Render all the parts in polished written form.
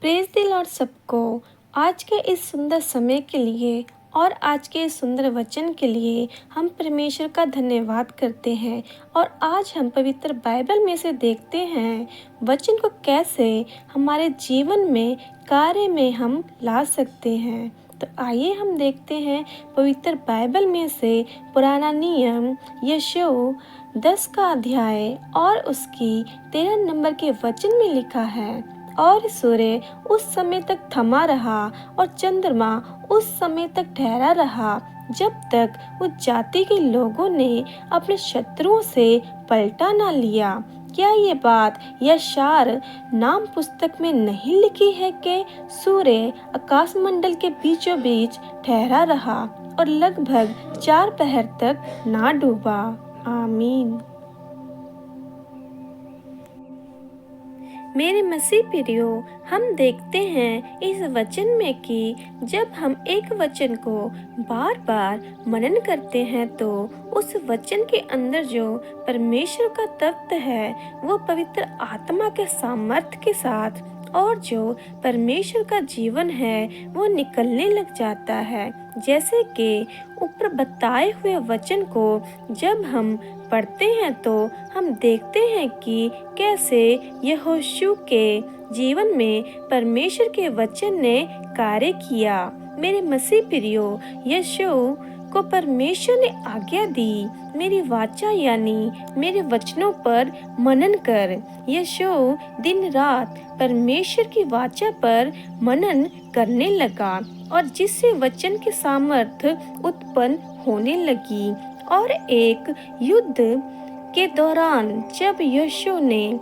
Praise the Lord सबको। आज के इस सुंदर समय के लिए और आज के इस सुंदर वचन के लिए हम परमेश्वर का धन्यवाद करते हैं। और आज हम पवित्र बाइबल में से देखते हैं वचन को कैसे हमारे जीवन में कार्य में हम ला सकते हैं। तो आइए हम देखते हैं पवित्र बाइबल में से पुराना नियम यशूआ 10 का अध्याय और उसकी 13 नंबर के वचन में लिखा है। और सूर्य उस समय तक थमा रहा और चंद्रमा उस समय तक ठहरा रहा जब तक उस जाति के लोगों ने अपने शत्रुओं से पलटा न लिया। क्या ये बात यशायाह नाम पुस्तक में नहीं लिखी है कि सूर्य आकाश मंडल के बीचों बीच ठहरा रहा और लगभग 4 पहर तक ना डूबा। आमीन। मेरे मसीह प्रियो, हम देखते हैं इस वचन में कि जब हम एक वचन को बार बार मनन करते हैं तो उस वचन के अंदर जो परमेश्वर का तत्व है वो पवित्र आत्मा के सामर्थ्य के साथ और जो परमेश्वर का जीवन है वो निकलने लग जाता है। जैसे कि ऊपर बताए हुए वचन को जब हम पढ़ते हैं तो हम देखते हैं कि कैसे यहोशू के जीवन में परमेश्वर के वचन ने कार्य किया। मेरे मसीह प्रियो, यशूआ को परमेश्वर ने आज्ञा दी, मेरी वाचा यानी मेरे वचनों पर मनन कर। यशूआ दिन रात परमेश्वर की वाचा पर मनन करने लगा और जिससे वचन की सामर्थ्य उत्पन्न होने लगी। और एक युद्ध के दौरान जब यशूआ ने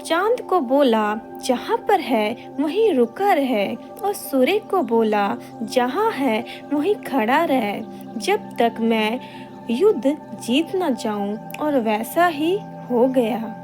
चांद को बोला जहाँ पर है वहीं रुका रहे और सूर्य को बोला जहाँ है वहीं खड़ा रहे जब तक मैं युद्ध जीत न जाऊं, और वैसा ही हो गया।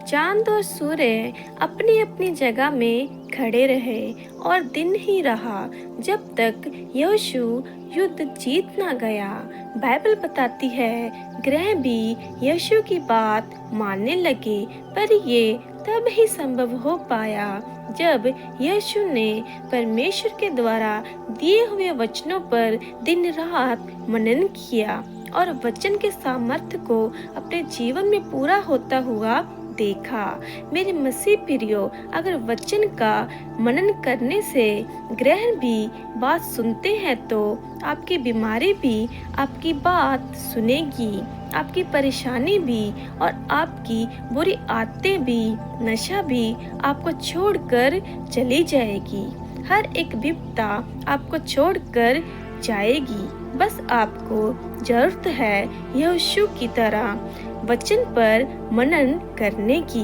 चांद और सूर्य अपनी अपनी जगह में खड़े रहे और दिन ही रहा जब तक यहोशू युद्ध जीत ना गया। बाइबल बताती है ग्रह भी यहोशू की बात मानने लगे, पर ये तब ही संभव हो पाया जब यहोशू ने परमेश्वर के द्वारा दिए हुए वचनों पर दिन रात मनन किया और वचन के सामर्थ्य को अपने जीवन में पूरा होता हुआ देखा। मेरे मसीह प्रियो, अगर वचन का मनन करने से ग्रह भी बात सुनते हैं तो आपकी बीमारी भी आपकी बात सुनेगी, आपकी परेशानी भी और आपकी बुरी आदतें भी, नशा भी आपको छोड़कर चली जाएगी। हर एक विपदा आपको छोड़कर जाएगी। बस आपको जरूरत है यहोशू की तरह वचन पर मनन करने की।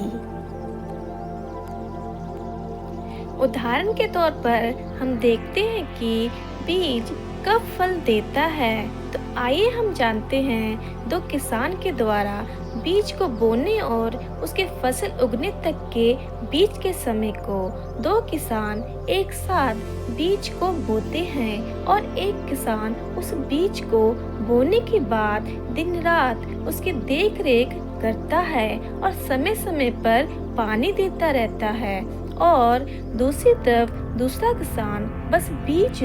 उदाहरण के तौर पर हम देखते हैं कि बीज कब फल देता है, तो आइए हम जानते हैं 2 किसान के द्वारा बीज को बोने और उसके फसल उगने तक के बीच के समय को 2 किसान एक साथ बीज को बोते हैं और एक किसान उस बीज को बोने के बाद दिन रात उसकी देख रेख करता है और समय समय पर पानी देता रहता है। और दूसरी तरफ दूसरा किसान बस बीज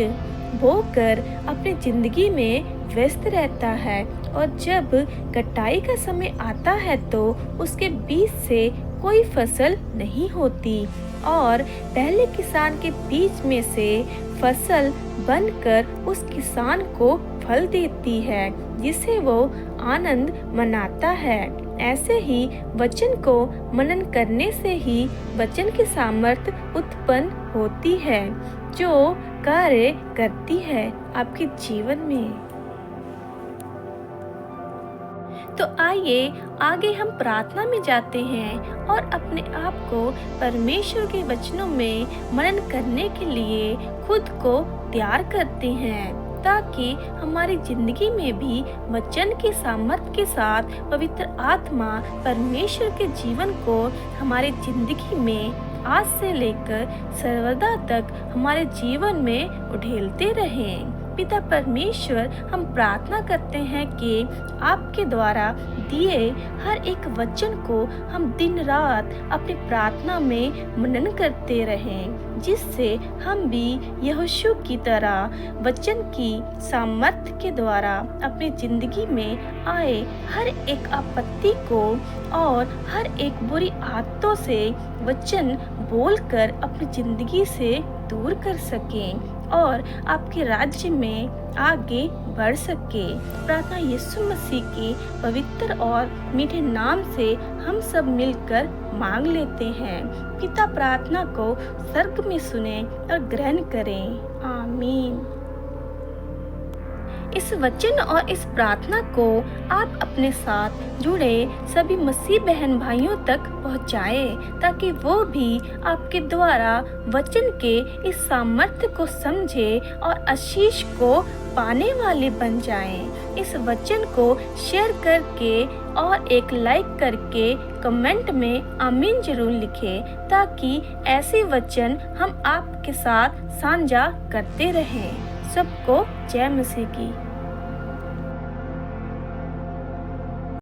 बोकर अपनी जिंदगी में व्यस्त रहता है और जब कटाई का समय आता है तो उसके बीज से कोई फसल नहीं होती और पहले किसान के बीज में से फसल बनकर उस किसान को फल देती है जिसे वो आनंद मनाता है। ऐसे ही वचन को मनन करने से ही वचन की सामर्थ्य उत्पन्न होती है जो कार्य करती है आपके जीवन में। तो आइए आगे हम प्रार्थना में जाते हैं और अपने आप को परमेश्वर के वचनों में मनन करने के लिए खुद को तैयार करते हैं ताकि हमारी जिंदगी में भी वचन के सामर्थ्य के साथ पवित्र आत्मा परमेश्वर के जीवन को हमारे जिंदगी में आज से लेकर सर्वदा तक हमारे जीवन में उड़ेलते रहें। पिता परमेश्वर, हम प्रार्थना करते हैं कि आपके द्वारा दिए हर एक वचन को हम दिन रात अपनी प्रार्थना में मनन करते रहें, जिससे हम भी यहोशू की तरह वचन की सामर्थ्य के द्वारा अपनी जिंदगी में आए हर एक आपत्ति को और हर एक बुरी आदतों से वचन बोलकर अपनी जिंदगी से दूर कर सकें और आपके राज्य में आगे बढ़ सके। प्रार्थना यीशु मसीह के पवित्र और मीठे नाम से हम सब मिलकर मांग लेते हैं। पिता प्रार्थना को स्वर्ग में सुने और ग्रहण करें। आमीन। इस वचन और इस प्रार्थना को आप अपने साथ जुड़े सभी मसीह बहन भाइयों तक पहुंचाएं, ताकि वो भी आपके द्वारा वचन के इस सामर्थ्य को समझे और आशीष को पाने वाले बन जाएं। इस वचन को शेयर करके और एक लाइक करके कमेंट में आमीन जरूर लिखें, ताकि ऐसे वचन हम आपके साथ साझा करते रहें। सबको जय मसीह की।